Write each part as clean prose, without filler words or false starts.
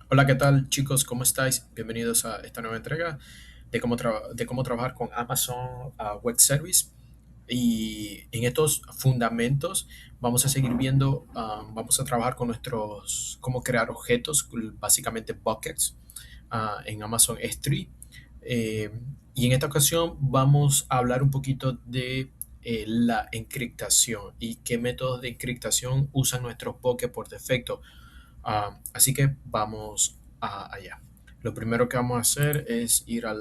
Hola, ¿qué tal chicos? ¿Cómo estáis? Bienvenidos a esta nueva entrega de cómo trabajar con Amazon Web Service. Y en estos fundamentos vamos a seguir viendo, vamos a trabajar con cómo crear objetos, básicamente buckets, en Amazon S3. Eh, y en esta ocasión vamos a hablar un poquito de la encriptación y qué métodos de encriptación usan nuestros buckets por defecto. Así que vamos allá. Lo primero que vamos a hacer es ir a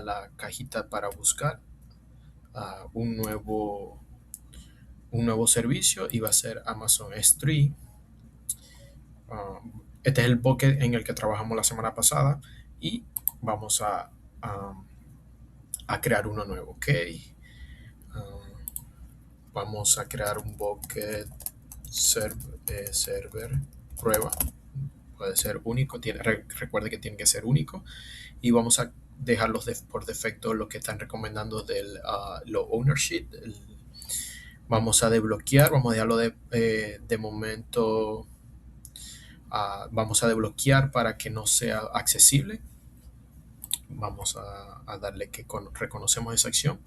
la cajita para buscar ah, un, nuevo, un nuevo servicio y va a ser Amazon S3. Ah, este es el bucket en el que trabajamos la semana pasada y vamos a- a crear uno nuevo. Ok. Ah, Vamos a crear un bucket server prueba. Puede ser único. Recuerde que tiene que ser único y vamos a dejarlos por defecto lo que están recomendando del lo ownership. Vamos a desbloquear, vamos a dejarlo de momento, vamos a desbloquear para que no sea accesible. Vamos a darle que reconocemos esa acción.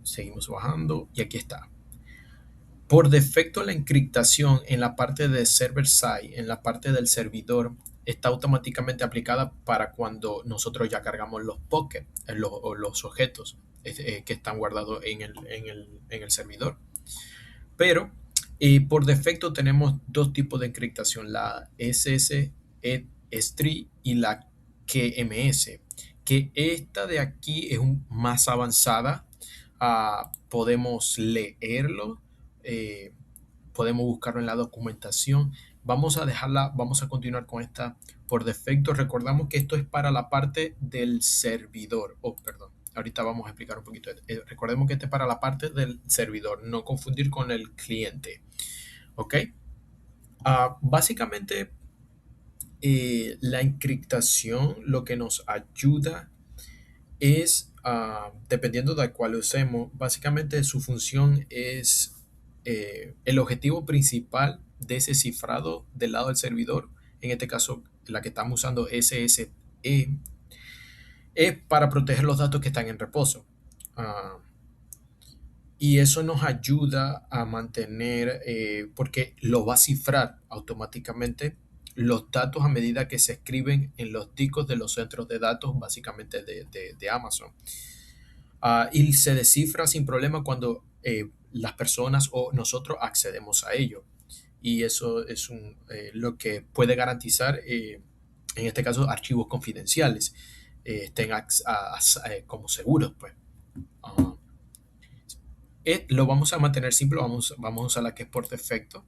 Seguimos bajando y aquí está. Por defecto, la encriptación en la parte de server side, en la parte del servidor, está automáticamente aplicada para cuando nosotros ya cargamos los buckets, o los objetos que están guardados en el servidor. Pero por defecto tenemos dos tipos de encriptación, la SSE3 y la KMS, que esta de aquí es más avanzada. Podemos leerlo, eh, podemos buscarlo en la documentación. Vamos a dejarla, vamos a continuar con esta por defecto. Recordamos que esto es para la parte del servidor. Oh, perdón. Ahorita vamos a explicar un poquito. Recordemos que este es para la parte del servidor, no confundir con el cliente. ¿Ok? Básicamente, la encriptación lo que nos ayuda es, dependiendo de cuál usemos, básicamente su función es el objetivo principal de ese cifrado del lado del servidor, en este caso la que estamos usando SSE, es para proteger los datos que están en reposo. Ah, y eso nos ayuda a mantener, porque lo va a cifrar automáticamente los datos a medida que se escriben en los discos de los centros de datos, básicamente de Amazon. Y se descifra sin problema cuando las personas o nosotros accedemos a ello. Y eso es lo que puede garantizar, en este caso, archivos confidenciales estén como seguros. Pues. Ah, lo vamos a mantener simple, vamos a usar la que es por defecto.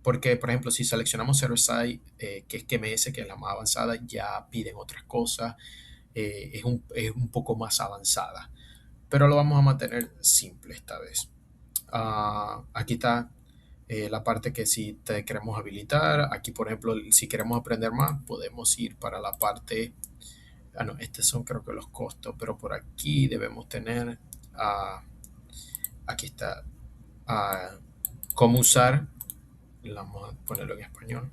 Porque, por ejemplo, si seleccionamos Server-Side, que es KMS, que es la más avanzada, ya piden otras cosas, es un poco más avanzada. Pero lo vamos a mantener simple esta vez. Aquí está la parte que si te queremos habilitar. Aquí, por ejemplo, si queremos aprender más, podemos ir para la parte. No, estos son creo que los costos, pero por aquí debemos tener. ah, Aquí está. ah, Cómo usar. Vamos a ponerlo en español.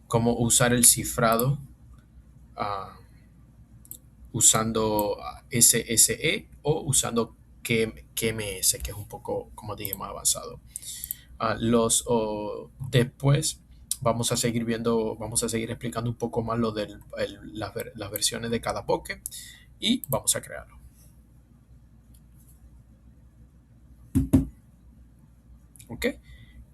Cómo usar el cifrado ah, usando SSE o usando KMS, que es un poco, como dije, más avanzado. Después vamos a seguir viendo, vamos a seguir explicando un poco más lo de las versiones de cada Poké y vamos a crearlo. ¿Ok?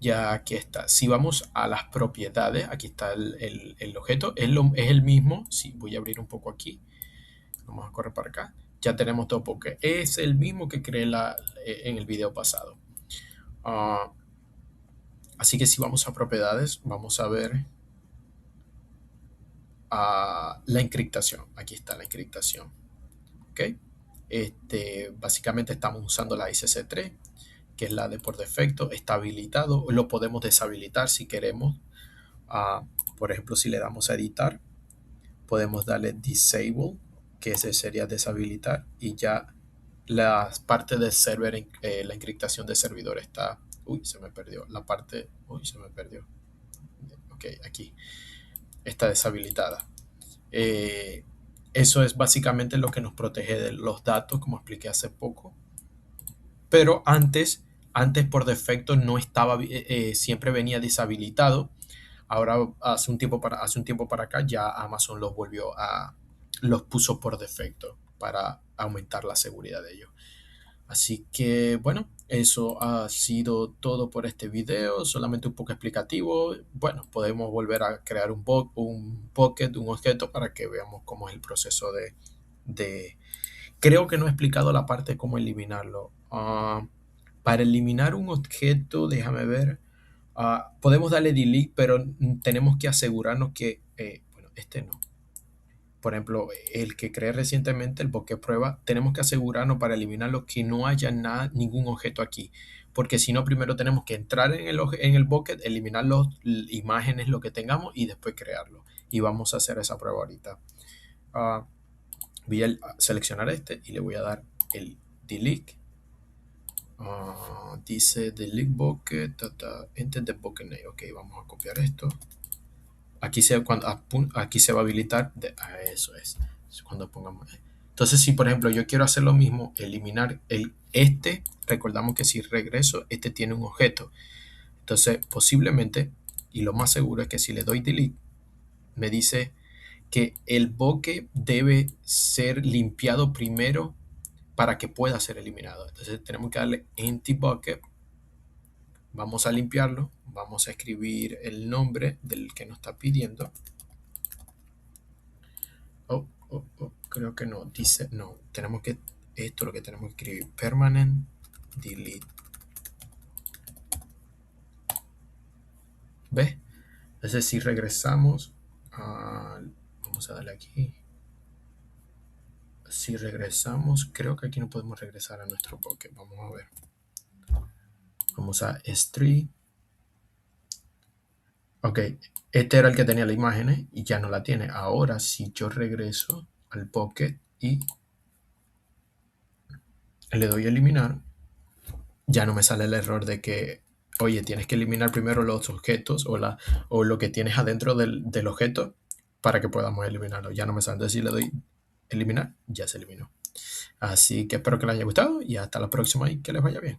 Ya aquí está. Si vamos a las propiedades, aquí está el objeto. Es el mismo. Sí, voy a abrir un poco aquí. Vamos a correr para acá. Ya tenemos todo Poké. Es el mismo que creé en el video pasado. Uh, Así que si vamos a propiedades, vamos a ver la encriptación. Aquí está la encriptación. ¿Ok? Básicamente estamos usando la ICC3, que es la de por defecto. Está habilitado. Lo podemos deshabilitar si queremos. Uh, por ejemplo, si le damos a editar, podemos darle disable, que ese sería deshabilitar, y ya la parte del server, la encriptación del servidor está. Uy, se me perdió. La parte. Uy, se me perdió. Ok, aquí. está deshabilitada. Eh, Eso es básicamente lo que nos protege de los datos, como expliqué hace poco. Pero antes por defecto no estaba, siempre venía deshabilitado. Ahora hace un tiempo para acá ya Amazon los puso por defecto para aumentar la seguridad de ellos. Así que bueno, eso ha sido todo por este video, solamente un poco explicativo. Bueno, podemos volver a crear un bucket, un objeto para que veamos cómo es el proceso de... Creo que no he explicado la parte de cómo eliminarlo. Para eliminar un objeto, déjame ver, podemos darle delete, pero tenemos que asegurarnos que, bueno, este no. Por ejemplo, el que creé recientemente, el bucket prueba, tenemos que asegurarnos para eliminarlo que no haya nada, ningún objeto aquí. Porque si no, primero tenemos que entrar en el bucket, eliminar las imágenes, lo que tengamos, y después crearlo. Y vamos a hacer esa prueba ahorita. Ah, Voy a seleccionar este y le voy a dar el delete. Dice delete bucket, enter the bucket name. Ok, vamos a copiar esto. Aquí se va a habilitar. Eso es. Cuando pongamos. Entonces, si por ejemplo yo quiero hacer lo mismo, eliminar recordamos que si regreso, este tiene un objeto. Entonces, posiblemente, y lo más seguro es que si le doy delete, me dice que el bucket debe ser limpiado primero para que pueda ser eliminado. Entonces, tenemos que darle empty bucket. Vamos a limpiarlo. Vamos a escribir el nombre del que nos está pidiendo. Creo que no. Dice, no. Esto es lo que tenemos que escribir. Permanent delete. ¿Ves? Entonces, si regresamos, vamos a darle aquí. Si regresamos, creo que aquí no podemos regresar a nuestro bucket. Vamos a ver. Vamos a S3. Ok, este era el que tenía la imagen y ya no la tiene. Ahora, si yo regreso al bucket y le doy a eliminar, ya no me sale el error de que, oye, tienes que eliminar primero los objetos o lo que tienes adentro del objeto para que podamos eliminarlo. Ya no me sale. Entonces, si le doy eliminar, ya se eliminó. Así que espero que les haya gustado y hasta la próxima y que les vaya bien.